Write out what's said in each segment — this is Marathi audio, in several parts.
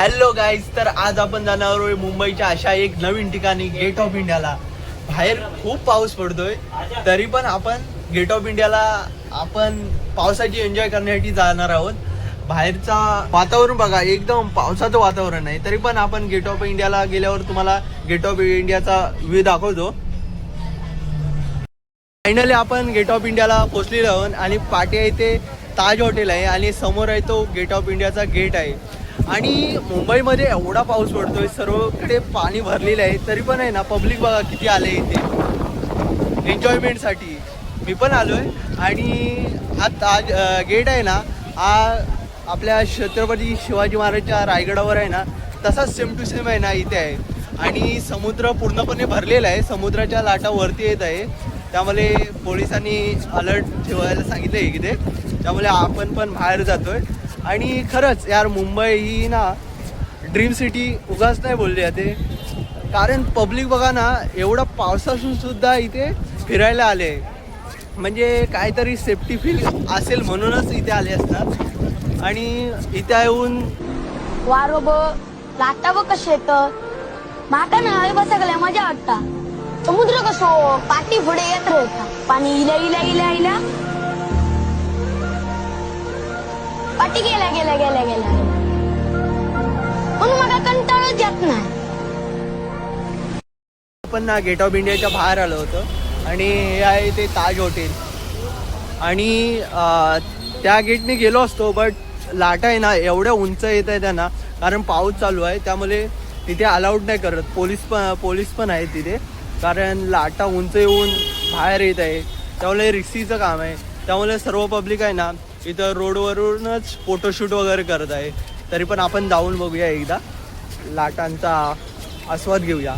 हॅलो गाईज, तर आज आपण जाणार आहोत मुंबईच्या अशा एक नवीन ठिकाणी गेट ऑफ इंडियाला. बाहेर खूप पाऊस पडतोय, तरी पण आपण गेट ऑफ इंडियाला आपण पावसाची एन्जॉय करण्यासाठी जाणार आहोत. बाहेरचा वातावरण बघा, एकदम पावसाचं वातावरण आहे, तरी पण आपण गेट ऑफ इंडियाला गेल्यावर तुम्हाला गेट ऑफ इंडियाचा व्ह्यू दाखवतो. फायनली आपण गेट ऑफ इंडियाला पोहोचलेलो आहोत आणि पाठी आहे ते ताज हॉटेल आहे आणि समोर आहे तो गेट ऑफ इंडियाचा गेट आहे. आणि मुंबईमध्ये एवढा पाऊस पडतोय, सर्वकडे पाणी भरलेलं आहे, तरी पण आहे ना पब्लिक बघा किती आले इथे एन्जॉयमेंटसाठी. मी पण आलो आहे आणि हा ताज गेट आहे ना, हा आपल्या छत्रपती शिवाजी महाराजच्या रायगडावर आहे ना, तसाच सेम टू सेम आहे ना इथे आहे. आणि समुद्र पूर्णपणे भरलेला आहे, समुद्राच्या लाटा वरती येत आहे, त्यामुळे पोलिसांनी अलर्ट ठेवायला सांगितलं आहे इथे. त्यामुळे आपण पण बाहेर जातोय. आणि खरंच यार, मुंबई ही ना ड्रीम सिटी उगाच नाही बोलली जाते, कारण पब्लिक बघा ना एवढं पावसासून सुद्धा इथे फिरायला आले, म्हणजे काहीतरी सेफ्टी फील असेल म्हणूनच इथे आले असतात. आणि इथे येऊन वारो ब लाटा ब कसे येतं माका ना बसायला मजा वाटता. समुद्र कसो पाठी पुढे येत राहता, पाणी इला इला इला इला पाठी गेल्या गेल्या गेल्या गेल्या म्हणून मला कंटाळच येत नाही. आपण ना गेट ऑफ इंडियाच्या बाहेर आलो होतो आणि हे आहे ते ताज हॉटेल. आणि त्या गेटने गेलो असतो, बट लाटा आहे ना एवढ्या उंच येत आहे त्यांना, कारण पाऊस चालू आहे, त्यामुळे तिथे अलाउड नाही करत. पोलीस पण आहेत तिथे, कारण लाटा उंच येऊन बाहेर येत आहे, त्यामुळे रिस्कीचं काम आहे. त्यामुळे सर्व पब्लिक आहे ना इथं रोडवरूनच फोटोशूट वगैरे करत आहे. तरी पण आपण जाऊन बघूया एकदा, लाटांचा आस्वाद घेऊया.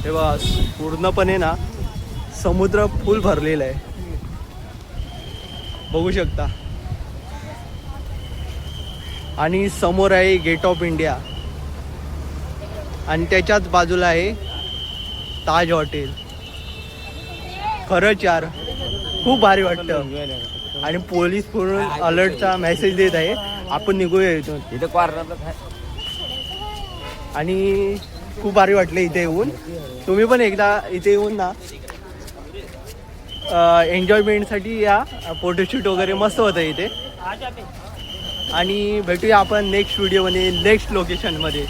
हे बस पूर्णपणे ना समुद्र फुल भरलेला आहे, बघू शकता. आणि समोर आहे गेट ऑफ इंडिया आणि त्याच्याच बाजूला आहे ताज हॉटेल. खरंच यार खूप भारी वाटतं. आणि पोलीस पूर्ण अलर्टचा मेसेज देत आहे, आपण निघूया इथून. इथे आणि खूप भारी वाटलं इथे येऊन. तुम्ही पण एकदा इथे येऊन ना एन्जॉयमेंटसाठी या, फोटोशूट वगैरे मस्त होतं इथे. आणि भेटूया आपण नेक्स्ट व्हिडिओमध्ये नेक्स्ट लोकेशनमध्ये.